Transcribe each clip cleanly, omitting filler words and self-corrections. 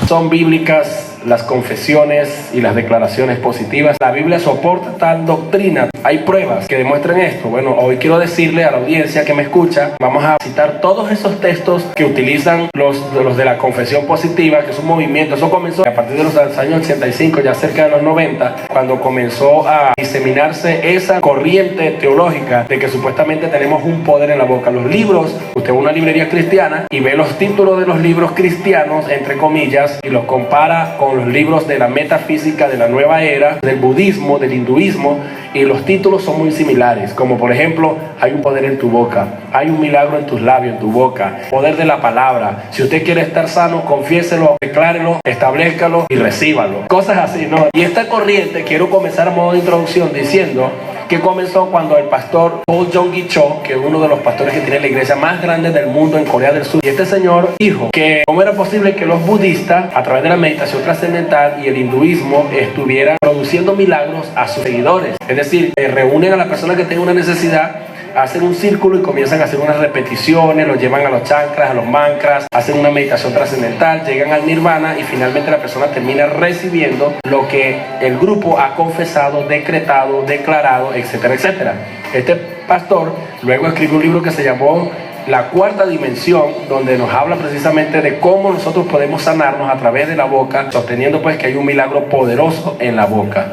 ¿Son bíblicas las confesiones y las declaraciones positivas? ¿La Biblia soporta tal doctrina? ¿Hay pruebas que demuestren esto? Bueno, hoy quiero decirle a la audiencia que me escucha, vamos a citar todos esos textos que utilizan los de la confesión positiva, que es un movimiento. Eso comenzó a partir de los años 85, ya cerca de los 90, cuando comenzó a diseminarse esa corriente teológica de que supuestamente tenemos un poder en la boca. Los libros, usted va a una librería cristiana y ve los títulos de los libros cristianos, entre comillas, y los compara con los libros de la metafísica de la nueva era, del budismo, del hinduismo, y los títulos son muy similares, como por ejemplo, hay un poder en tu boca, hay un milagro en tus labios, en tu boca, poder de la palabra. Si usted quiere estar sano, confiéselo, declárelo, establezcalo y recíbalo. Cosas así, ¿no? Y esta corriente, quiero comenzar a modo de introducción diciendo que comenzó cuando el pastor Paul Yonggi Cho, que es uno de los pastores que tiene la iglesia más grande del mundo en Corea del Sur, y este señor dijo que cómo era posible que los budistas, a través de la meditación trascendental y el hinduismo, estuvieran produciendo milagros a sus seguidores. Es decir, reúnen a la persona que tenga una necesidad, hacen un círculo y comienzan a hacer unas repeticiones, los llevan a los chakras, a los mantras, hacen una meditación trascendental, llegan al nirvana y finalmente la persona termina recibiendo lo que el grupo ha confesado, decretado, declarado, etcétera, etcétera. Este pastor luego escribió un libro que se llamó La Cuarta Dimensión, donde nos habla precisamente de cómo nosotros podemos sanarnos a través de la boca, sosteniendo pues que hay un milagro poderoso en la boca.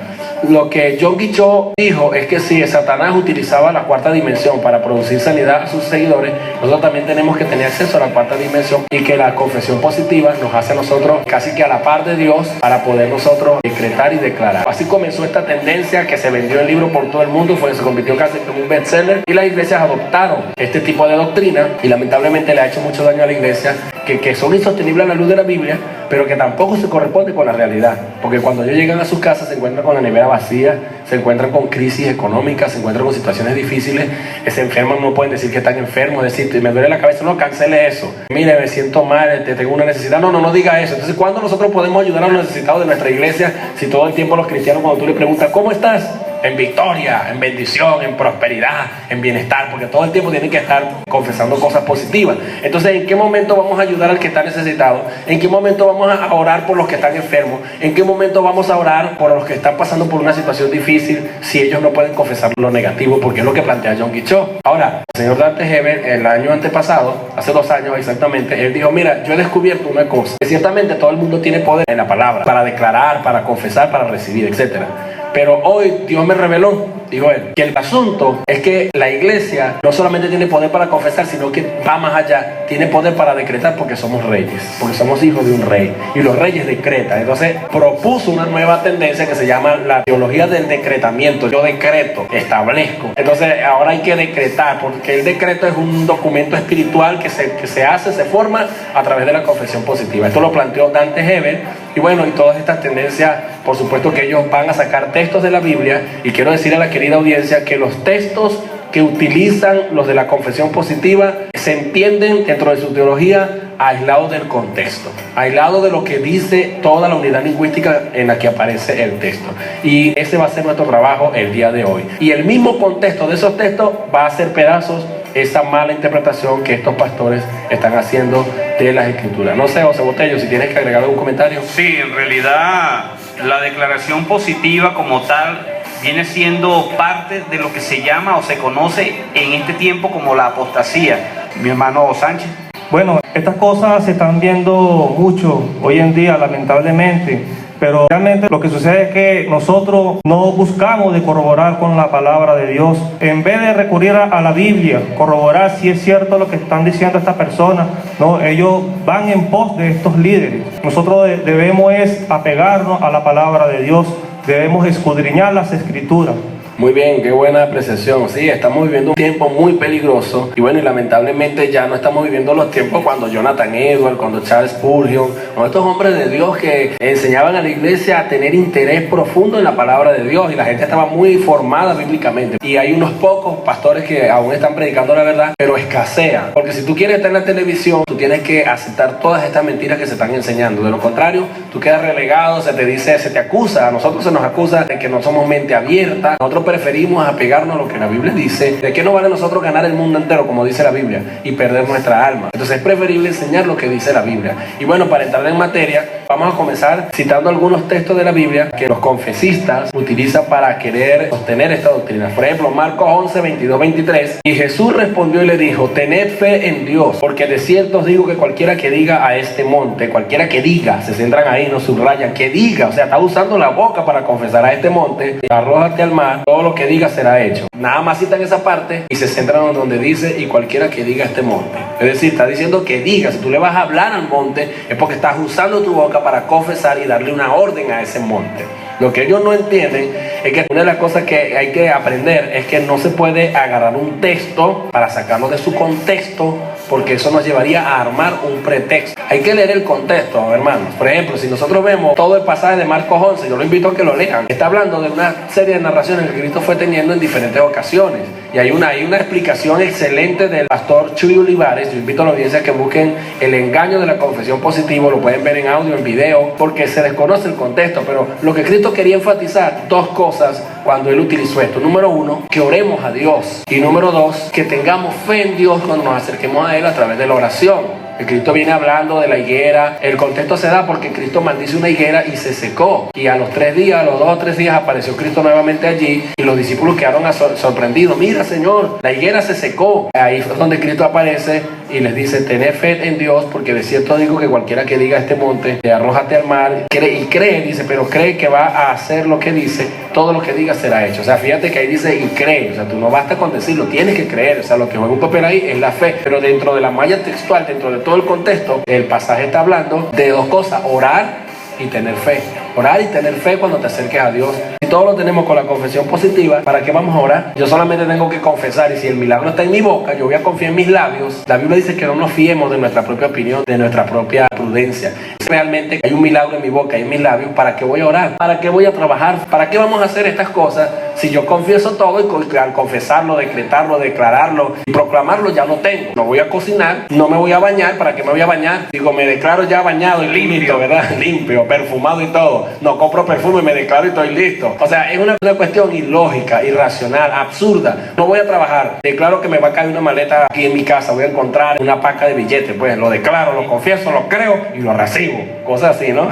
Lo que Yonggi Cho dijo es que si Satanás utilizaba la cuarta dimensión para producir sanidad a sus seguidores, nosotros también tenemos que tener acceso a la cuarta dimensión, y que la confesión positiva nos hace a nosotros casi que a la par de Dios para poder nosotros decretar y declarar. Así comenzó esta tendencia que se vendió el libro por todo el mundo, se convirtió casi en un bestseller, y las iglesias adoptaron este tipo de doctrina y lamentablemente le ha hecho mucho daño a la iglesia, que son insostenibles a la luz de la Biblia, pero que tampoco se corresponde con la realidad, porque cuando ellos llegan a sus casas se encuentran con la nevera vacía, se encuentran con crisis económicas, se encuentran con situaciones difíciles, se enferman, no pueden decir que están enfermos, decir, me duele la cabeza, no, cancele eso, mire, me siento mal, tengo una necesidad, no diga eso. Entonces, ¿cuándo nosotros podemos ayudar a los necesitados de nuestra iglesia si todo el tiempo los cristianos, cuando tú le preguntas, ¿cómo estás?, en victoria, en bendición, en prosperidad, en bienestar, porque todo el tiempo tienen que estar confesando cosas positivas? Entonces, ¿en qué momento vamos a ayudar al que está necesitado? ¿En qué momento vamos a orar por los que están enfermos? ¿En qué momento vamos a orar por los que están pasando por una situación difícil si ellos no pueden confesar lo negativo? Porque es lo que plantea Yonggi Cho. Ahora, el señor Dante Hebel, el año antepasado, hace 2 años exactamente, él dijo, mira, yo he descubierto una cosa, que ciertamente todo el mundo tiene poder en la palabra, para declarar, para confesar, para recibir, etcétera. Pero hoy Dios me reveló, dijo él, que el asunto es que la iglesia no solamente tiene poder para confesar, sino que va más allá, tiene poder para decretar, porque somos reyes, porque somos hijos de un rey, y los reyes decretan. Entonces propuso una nueva tendencia que se llama la teología del decretamiento. Yo decreto, establezco. Entonces ahora hay que decretar, porque el decreto es un documento espiritual que se hace, se forma a través de la confesión positiva. Esto lo planteó Dante Hebel, y bueno, y todas estas tendencias, por supuesto que ellos van a sacar textos de la Biblia, y quiero decirle a la querida audiencia que los textos que utilizan los de la confesión positiva se entienden dentro de su teología aislados del contexto, aislados de lo que dice toda la unidad lingüística en la que aparece el texto. Y ese va a ser nuestro trabajo el día de hoy. Y el mismo contexto de esos textos va a hacer pedazos esa mala interpretación que estos pastores están haciendo de las escrituras. No sé, José Botello, si tienes que agregar algún comentario. Sí, en realidad la declaración positiva como tal viene siendo parte de lo que se llama o se conoce en este tiempo como la apostasía. Mi hermano Sánchez. Bueno, estas cosas se están viendo mucho hoy en día, lamentablemente, pero realmente lo que sucede es que nosotros no buscamos de corroborar con la palabra de Dios. En vez de recurrir a la Biblia, corroborar si es cierto lo que están diciendo estas personas, no, ellos van en pos de estos líderes. Nosotros debemos es apegarnos a la palabra de Dios, debemos escudriñar las escrituras. Muy bien, qué buena apreciación. Sí, estamos viviendo un tiempo muy peligroso, y bueno, y lamentablemente ya no estamos viviendo los tiempos cuando Jonathan Edwards, cuando Charles Spurgeon, con estos hombres de Dios que enseñaban a la iglesia a tener interés profundo en la palabra de Dios, y la gente estaba muy formada bíblicamente. Y hay unos pocos pastores que aún están predicando la verdad, pero escasean, porque si tú quieres estar en la televisión, tú tienes que aceptar todas estas mentiras que se están enseñando. De lo contrario, tú quedas relegado, se te dice, se te acusa, a nosotros se nos acusa de que no somos mente abierta. Nosotros preferimos apegarnos a lo que la Biblia dice. ¿De qué nos vale nosotros ganar el mundo entero, como dice la Biblia, y perder nuestra alma? Entonces es preferible enseñar lo que dice la Biblia. Y bueno, para entrar en materia, vamos a comenzar citando algunos textos de la Biblia que los confesistas utilizan para querer sostener esta doctrina. Por ejemplo, Marcos 11, 22, 23. Y Jesús respondió y le dijo: tened fe en Dios, porque de cierto os digo que cualquiera que diga a este monte, cualquiera que diga, se centran ahí, no subrayan, que diga, o sea, está usando la boca para confesar a este monte, arrójate al mar, todo lo que diga será hecho. Nada más citan esa parte y se centran en donde dice: y cualquiera que diga a este monte. Es decir, está diciendo que diga. Si tú le vas a hablar al monte, es porque estás usando tu boca para confesar y darle una orden a ese monte. Lo que ellos no entienden es que una de las cosas que hay que aprender es que no se puede agarrar un texto para sacarlo de su contexto, porque eso nos llevaría a armar un pretexto. Hay que leer el contexto, hermanos. Por ejemplo, si nosotros vemos todo el pasaje de Marcos 11, yo lo invito a que lo lean. Está hablando de una serie de narraciones que Cristo fue teniendo en diferentes ocasiones. Y hay una explicación excelente del pastor Chuy Olivares. Yo invito a la audiencia a que busquen El engaño de la confesión positiva. Lo pueden ver en audio, en video, porque se desconoce el contexto. Pero lo que Cristo quería enfatizar, dos cosas cuando Él utilizó esto. Número uno, que oremos a Dios. Y número dos, que tengamos fe en Dios cuando nos acerquemos a Él a través de la oración. El Cristo viene hablando de la higuera. El contexto se da porque Cristo maldice una higuera y se secó. Y a los 3 días, a los 2 o 3 días, apareció Cristo nuevamente allí. Y los discípulos quedaron sorprendidos. Mira, Señor, la higuera se secó. Ahí es donde Cristo aparece y les dice: tened fe en Dios, porque de cierto digo que cualquiera que diga a este monte, arrójate al mar, cree, dice, pero cree que va a hacer lo que dice, todo lo que diga será hecho. O sea, fíjate que ahí dice y cree. O sea, tú no basta con decirlo, tienes que creer. O sea, lo que juega un papel ahí es la fe. Pero dentro de la malla textual, dentro de todo el contexto, el pasaje está hablando de dos cosas: orar y tener fe. Orar y tener fe cuando te acerques a Dios. Si todo lo tenemos con la confesión positiva, ¿para qué vamos a orar? Yo solamente tengo que confesar, y si el milagro está en mi boca, yo voy a confiar en mis labios. La Biblia dice que no nos fiemos de nuestra propia opinión, de nuestra propia prudencia. Realmente hay un milagro en mi boca y en mis labios. ¿Para qué voy a orar? ¿Para qué voy a trabajar? ¿Para qué vamos a hacer estas cosas si yo confieso todo y al confesarlo, decretarlo, declararlo y proclamarlo ya lo tengo? No voy a cocinar, no me voy a bañar. ¿Para qué me voy a bañar? Digo, me declaro ya bañado y limpio, ¿verdad? Limpio, perfumado y todo. No compro perfume, me declaro y estoy listo. O sea, es una cuestión ilógica, irracional, absurda. No voy a trabajar, declaro que me va a caer una maleta aquí en mi casa, voy a encontrar una paca de billetes. Pues lo declaro, lo confieso, lo creo y lo recibo. Cosas así, ¿no?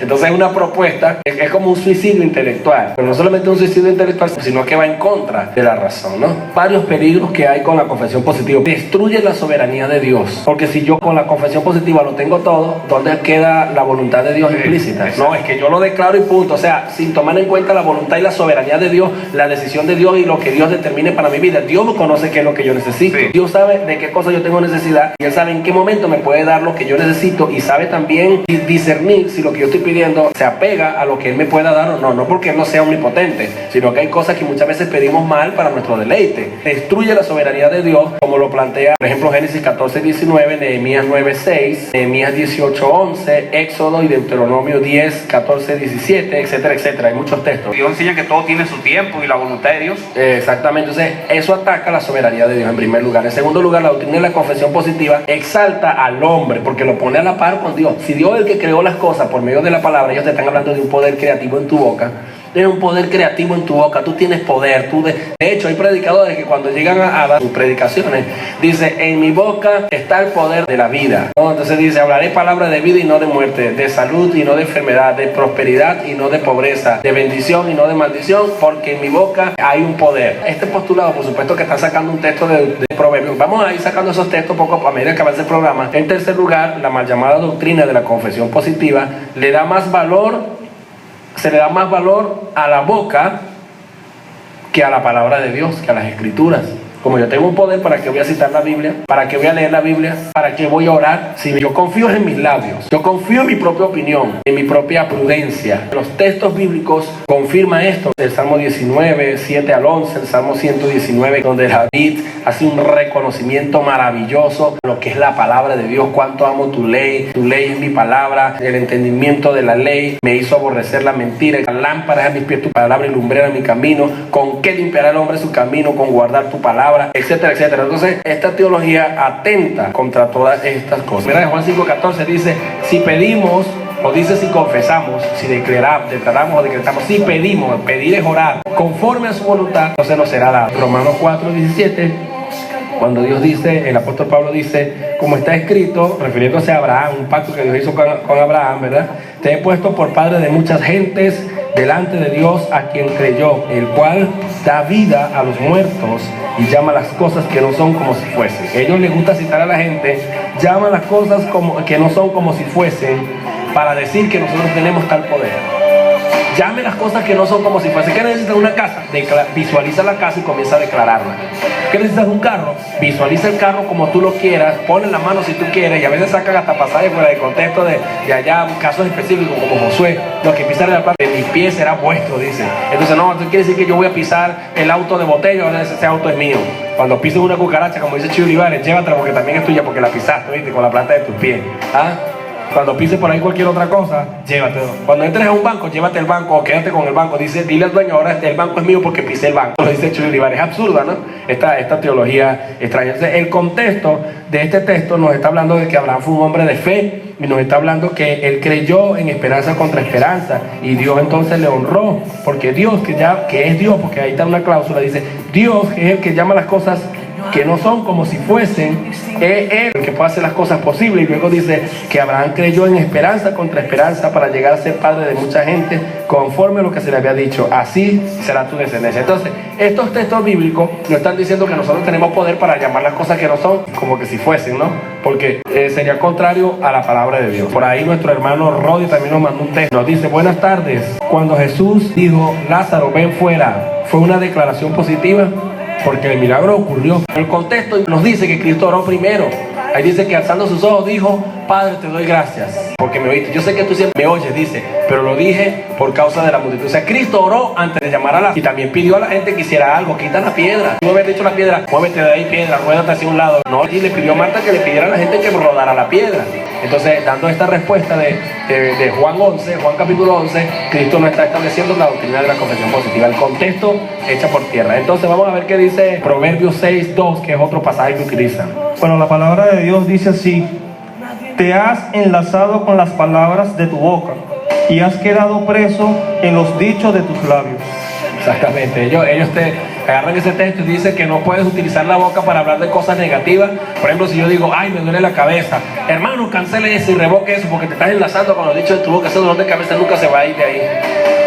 Entonces es una propuesta, es como un suicidio intelectual. Pero no solamente un suicidio intelectual, sino que va en contra de la razón, ¿no? Varios peligros que hay con la confesión positiva. Destruye la soberanía de Dios. Porque si yo con la confesión positiva lo tengo todo, ¿dónde queda la voluntad de Dios implícita? No, es que yo lo declaro y punto. O sea, sin tomar en cuenta la voluntad y la soberanía de Dios, la decisión de Dios y lo que Dios determine para mi vida. Dios conoce qué es lo que yo necesito. Sí. Dios sabe de qué cosa yo tengo necesidad y Él sabe en qué momento me puede dar lo que yo necesito, y sabe también discernir si lo que yo estoy pidiendo se apega a lo que Él me pueda dar o no. No porque Él no sea omnipotente, sino que hay cosas que muchas veces pedimos mal para nuestro deleite. Destruye la soberanía de Dios, como lo plantea, por ejemplo, Génesis 14, 19, Nehemías 9, 6, Nehemías 18, 11, Éxodo y Deuteronomio 10, 14, 17, etcétera, etcétera. Hay muchos textos. Dios enseña que todo tiene su tiempo y la voluntad de Dios. Exactamente. Entonces, eso ataca la soberanía de Dios en primer lugar. En segundo lugar, la doctrina de la confesión positiva exalta al hombre porque lo pone a la par con Dios. Si Dios es el que creó las cosas por medio de la palabra, ellos te están hablando de un poder creativo en tu boca. Tienes un poder creativo en tu boca, tú tienes poder. De hecho, hay predicadores que cuando llegan a dar sus predicaciones, dice: en mi boca está el poder de la vida, ¿no? Entonces dice: hablaré palabras de vida y no de muerte, de salud y no de enfermedad, de prosperidad y no de pobreza, de bendición y no de maldición, porque en mi boca hay un poder. Este postulado, por supuesto, que está sacando un texto de Proverbios. Vamos a ir sacando esos textos poco a medida que avance el programa. En tercer lugar, la mal llamada doctrina de la confesión positiva le da más valor. Se le da más valor a la boca que a la palabra de Dios, que a las escrituras. Como yo tengo un poder, ¿para qué voy a citar la Biblia? ¿Para qué voy a leer la Biblia? ¿Para qué voy a orar? Si yo confío en mis labios, yo confío en mi propia opinión, en mi propia prudencia. Los textos bíblicos confirman esto. El Salmo 19, 7 al 11, el Salmo 119, donde David hace un reconocimiento maravilloso de lo que es la palabra de Dios. Cuánto amo tu ley es mi palabra. El entendimiento de la ley me hizo aborrecer la mentira. La lámpara es a mis pies tu palabra y lumbrera mi camino. ¿Con qué limpiará el hombre su camino? Con guardar tu palabra, etcétera, etcétera. Entonces, esta teología atenta contra todas estas cosas. Mira, Juan 5:14 dice: si pedimos O dice si confesamos, si declaramos o decretamos, si pedimos, pedir es orar, conforme a su voluntad, entonces nos será dado. Romanos 4:17, cuando Dios dice, el apóstol Pablo dice, como está escrito, refiriéndose a Abraham, un pacto que Dios hizo con Abraham, ¿verdad? Te he puesto por padre de muchas gentes delante de Dios a quien creyó, el cual da vida a los muertos y llama las cosas que no son como si fuesen. A ellos les gusta citar a la gente, llama las cosas que no son como si fuesen, para decir que nosotros tenemos tal poder. Llame las cosas que no son como si fuesen. ¿Qué necesitas? Una casa. Visualiza la casa y comienza a declararla. ¿Qué necesitas? Un carro. Visualiza el carro como tú lo quieras. Ponle la mano si tú quieres. Y a veces sacan hasta pasajes fuera de contexto de allá, casos específicos como Josué. Los que pisaron la plata de mis pies será vuestro, dice. Entonces no, tú quieres decir que yo voy a pisar el auto de botella, ahora ese auto es mío. Cuando pises una cucaracha, como dice Chuy Olivares, llévatela porque también es tuya, porque la pisaste, ¿viste? Con la planta de tus pies. ¿Ah? Cuando pises por ahí cualquier otra cosa, llévatelo. Cuando entres a un banco, llévate el banco o quédate con el banco. Dile al dueño, ahora el banco es mío porque pisé el banco. Lo dice Chuy Olivares. Es absurda, ¿no? Esta teología extraña. Entonces, el contexto de este texto nos está hablando de que Abraham fue un hombre de fe y nos está hablando que él creyó en esperanza contra esperanza y Dios entonces le honró, porque Dios, que es Dios, porque ahí está una cláusula, dice, Dios es el que llama las cosas que no son como si fuesen, es Él el que puede hacer las cosas posibles. Y luego dice que Abraham creyó en esperanza contra esperanza para llegar a ser padre de mucha gente, conforme a lo que se le había dicho, así será tu descendencia. Entonces, estos textos bíblicos nos están diciendo que nosotros tenemos poder para llamar las cosas que no son como que si fuesen, ¿no? Porque sería contrario a la palabra de Dios. Por ahí nuestro hermano Rodi también nos mandó un texto, nos dice, buenas tardes, cuando Jesús dijo, Lázaro, ven fuera, ¿fue una declaración positiva? Porque el milagro ocurrió. El contexto nos dice que Cristo oró primero. Ahí dice que alzando sus ojos dijo, Padre, te doy gracias porque me oíste. Yo sé que tú siempre me oyes, dice, pero lo dije por causa de la multitud. O sea, Cristo oró antes de llamar a la... Y también pidió a la gente que hiciera algo. Quita la piedra. Tú habías dicho la piedra, muévete de ahí piedra, ruédate hacia un lado. No, y le pidió a Marta que le pidiera a la gente que rodara la piedra. Entonces, dando esta respuesta de Juan 11, Juan capítulo 11, Cristo no está estableciendo la doctrina de la confesión positiva. El contexto echa por tierra. Entonces, vamos a ver qué dice Proverbios 6:2, que es otro pasaje que utilizan. Bueno, la palabra de Dios dice así: te has enlazado con las palabras de tu boca y has quedado preso en los dichos de tus labios. Exactamente, ellos te agarran ese texto y dicen que no puedes utilizar la boca para hablar de cosas negativas. Por ejemplo, si yo digo, ay, me duele la cabeza, hermano, cancele eso y revoque eso porque te estás enlazando con los dichos de tu boca. Ese dolor de cabeza nunca se va a ir de ahí.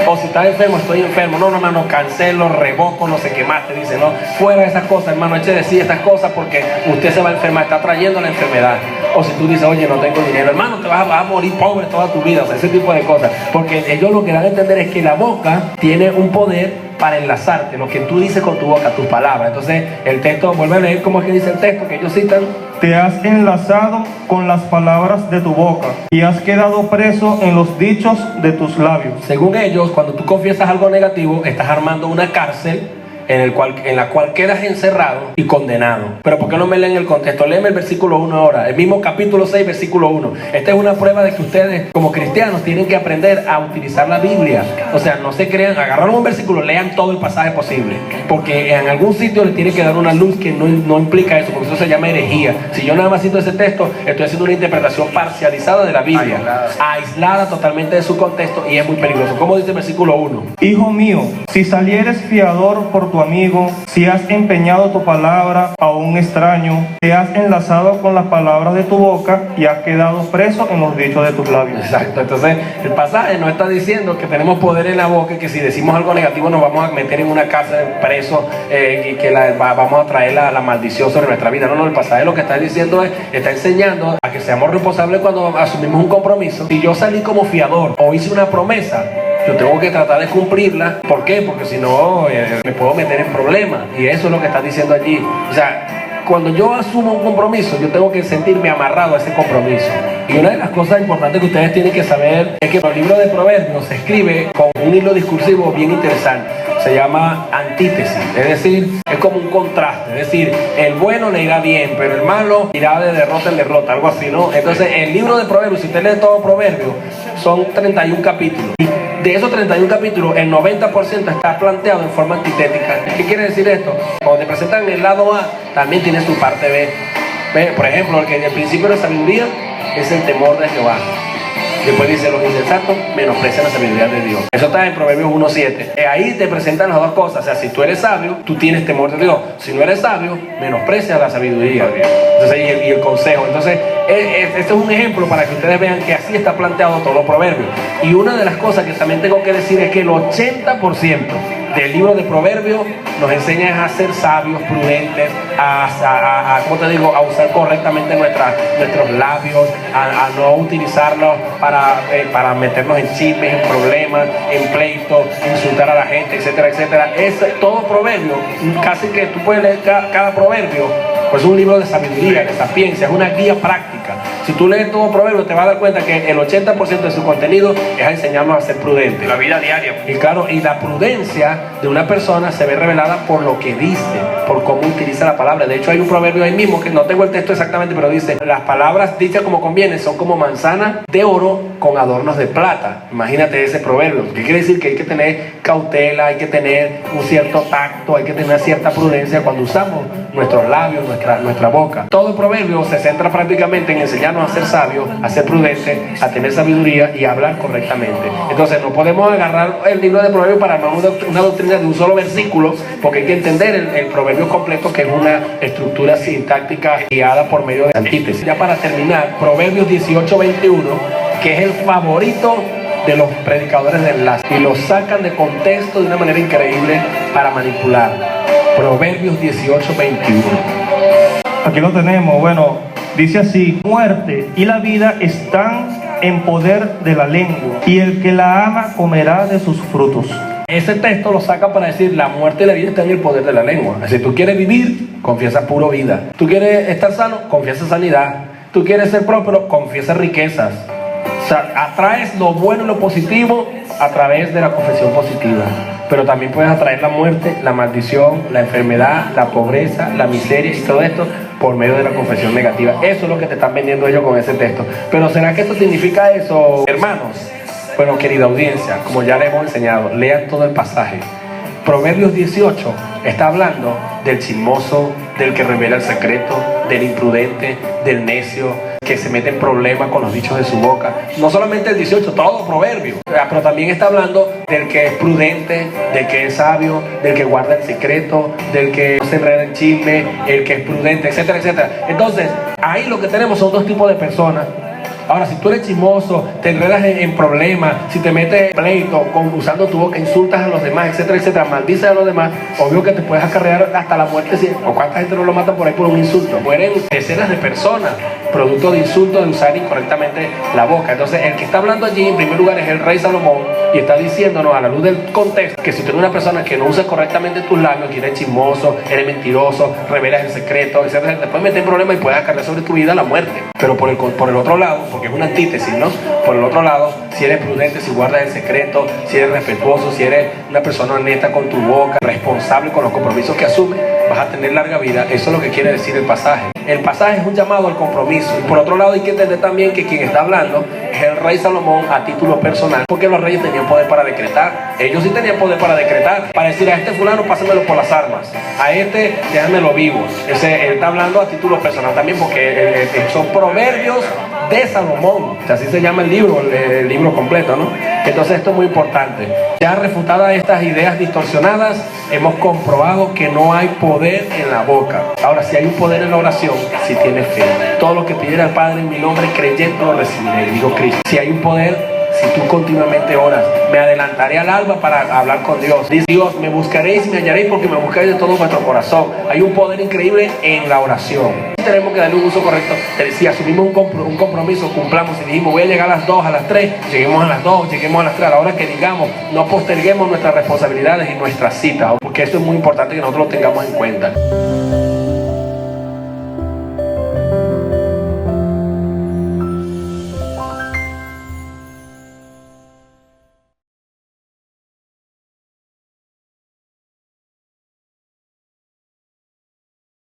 O si estás enfermo, estoy enfermo, no, hermano, cancelo, revoco, no sé qué más te dice, no, fuera de esas cosas, hermano, eche de decir estas cosas porque usted se va a enfermar, está trayendo la enfermedad. O si tú dices, oye, no tengo dinero, hermano, te vas a morir pobre toda tu vida, o sea, ese tipo de cosas. Porque ellos lo que dan a entender es que la boca tiene un poder para enlazarte, lo que tú dices con tu boca, tus palabras. Entonces, el texto, vuelve a leer cómo es que dice el texto que ellos citan. Te has enlazado con las palabras de tu boca y has quedado preso en los dichos de tus labios. Según ellos, cuando tú confiesas algo negativo, estás armando una cárcel en la cual quedas encerrado y condenado. Pero ¿por qué no me leen el contexto? Léeme el versículo 1 ahora, el mismo capítulo 6, versículo 1. Esta es una prueba de que ustedes como cristianos tienen que aprender a utilizar la Biblia. O sea, no se crean, agarraron un versículo, lean todo el pasaje posible, porque en algún sitio les tiene que dar una luz que no implica eso, porque eso se llama herejía. Si yo nada más cito ese texto, estoy haciendo una interpretación parcializada de la Biblia, aislada totalmente de su contexto, y es muy peligroso. ¿Cómo dice el versículo 1? Hijo mío, si salieres fiador por tu amigo, si has empeñado tu palabra a un extraño, te has enlazado con las palabras de tu boca y has quedado preso en los dichos de tus labios. Exacto, entonces el pasaje nos está diciendo que tenemos poder en la boca y que si decimos algo negativo nos vamos a meter en una cárcel preso y que vamos a traer la maldición sobre nuestra vida. No, el pasaje lo que está diciendo es, está enseñando a que seamos responsables cuando asumimos un compromiso. Si yo salí como fiador o hice una promesa, yo tengo que tratar de cumplirla. ¿Por qué? Porque si no, me puedo meter en problemas. Y eso es lo que está diciendo allí. O sea, cuando yo asumo un compromiso, yo tengo que sentirme amarrado a ese compromiso. Y una de las cosas importantes que ustedes tienen que saber es que el libro de Proverbios se escribe con un hilo discursivo bien interesante. Se llama antítesis, es decir, es como un contraste. Es decir, el bueno le irá bien, pero el malo irá de derrota en derrota, algo así, ¿no? Entonces, el libro de Proverbios, si usted lee todo Proverbios, son 31 capítulos. De esos 31 capítulos, el 90% está planteado en forma antitética. ¿Qué quiere decir esto? Cuando te presentan el lado A, también tiene su parte B. Por ejemplo, el principio de sabiduría es el temor de Jehová. Después dice, los insensatos menosprecian la sabiduría de Dios. Eso está en Proverbios 1:7. Ahí te presentan las dos cosas. O sea, si tú eres sabio, tú tienes temor de Dios. Si no eres sabio, menosprecias la sabiduría de Dios. Entonces, y el consejo. Entonces, este es un ejemplo para que ustedes vean que así está planteado todos los proverbios. Y una de las cosas que también tengo que decir es que el 80% del libro de Proverbios nos enseña a ser sabios, prudentes, ¿cómo te digo? A usar correctamente nuestros labios, a no utilizarlos para meternos en chismes, en problemas, en pleitos, insultar a la gente, etcétera, etcétera. Todo proverbio, casi que tú puedes leer cada proverbio, pues es un libro de sabiduría, de sapiencia, es una guía práctica. Si tú lees todo proverbio, te vas a dar cuenta que el 80% de su contenido es a enseñarnos a ser prudentes. La vida diaria. Y claro, y la prudencia de una persona se ve revelada por lo que dice, por cómo utiliza la palabra. De hecho, hay un proverbio ahí mismo, que no tengo el texto exactamente, pero dice, las palabras dichas como conviene son como manzanas de oro con adornos de plata. Imagínate ese proverbio. ¿Qué quiere decir? Que hay que tener cautela, hay que tener un cierto tacto, hay que tener cierta prudencia cuando usamos nuestros labios, nuestra boca. Todo el proverbio se centra prácticamente en enseñarnos a ser sabios, a ser prudentes, a tener sabiduría y a hablar correctamente. Entonces no podemos agarrar el libro de proverbios para armar una doctrina de un solo versículo, porque hay que entender el proverbio completo, que es una estructura sintáctica guiada por medio de antítesis. Ya para terminar, Proverbios 18:21, que es el favorito de los predicadores de enlace, y lo sacan de contexto de una manera increíble para manipular. Proverbios 18:21. Aquí lo tenemos, bueno, dice así: muerte y la vida están en poder de la lengua, y el que la ama comerá de sus frutos. Ese texto lo saca para decir, la muerte y la vida están en el poder de la lengua. Si tú quieres vivir, confiesa puro vida. Tú quieres estar sano, confiesa sanidad. Tú quieres ser próspero, confiesa riquezas. O sea, atraes lo bueno y lo positivo a través de la confesión positiva. Pero también puedes atraer la muerte, la maldición, la enfermedad, la pobreza, la miseria y todo esto por medio de la confesión negativa. Eso es lo que te están vendiendo ellos con ese texto. Pero ¿será que esto significa eso, hermanos? Bueno, querida audiencia, como ya les hemos enseñado, lean todo el pasaje. Proverbios 18 está hablando del chismoso, del que revela el secreto, del imprudente, del necio, que se mete en problemas con los dichos de su boca. No solamente el 18, todo proverbio. Pero también está hablando del que es prudente, del que es sabio, del que guarda el secreto, del que no se enreda en chisme, el que es prudente, etcétera, etcétera. Entonces, ahí lo que tenemos son dos tipos de personas. Ahora, si tú eres chismoso, te enredas en problemas, si te metes en pleito, usando tu boca, insultas a los demás, etcétera, etcétera, maldices a los demás, obvio que te puedes acarrear hasta la muerte. ¿O cuánta gente no lo matan por ahí por un insulto? Mueren decenas de personas, producto de insultos, de usar incorrectamente la boca. Entonces, el que está hablando allí, en primer lugar, es el rey Salomón, y está diciéndonos, a la luz del contexto, que si tú eres una persona que no usa correctamente tus labios, que eres chismoso, eres mentiroso, revelas el secreto, etcétera, te puedes meter en problemas y puedes acarrear sobre tu vida la muerte. Pero por el otro lado, porque es una antítesis, ¿no? Por el otro lado, si eres prudente, si guardas el secreto, si eres respetuoso, si eres una persona honesta con tu boca, responsable con los compromisos que asumes, vas a tener larga vida. Eso es lo que quiere decir el pasaje. El pasaje es un llamado al compromiso. Y por otro lado, hay que entender también que quien está hablando es el rey Salomón a título personal, porque los reyes tenían poder para decretar. Ellos sí tenían poder para decretar, para decir, a este fulano pásamelo por las armas, a este déjamelo vivo. Él está hablando a título personal también, porque son proverbios de Salomón, o sea, así se llama el libro completo, ¿no? Entonces esto es muy importante. Ya refutadas estas ideas distorsionadas, hemos comprobado que no hay poder en la boca. Ahora, si hay un poder en la oración, si tienes fe. Todo lo que pidiera al Padre en mi nombre, creyendo lo recibiré, dijo Cristo. Si hay un poder, si tú continuamente oras, me adelantaré al alba para hablar con Dios. Dice Dios, me buscaréis y me hallaréis porque me buscaréis de todo vuestro corazón. Hay un poder increíble en la oración. Tenemos que darle un uso correcto. Si asumimos un compromiso, cumplamos. Si dijimos voy a llegar a las 2, a las 3, lleguemos a las 2, lleguemos a las 3, a la hora que digamos. No posterguemos nuestras responsabilidades y nuestras citas, porque eso es muy importante que nosotros lo tengamos en cuenta.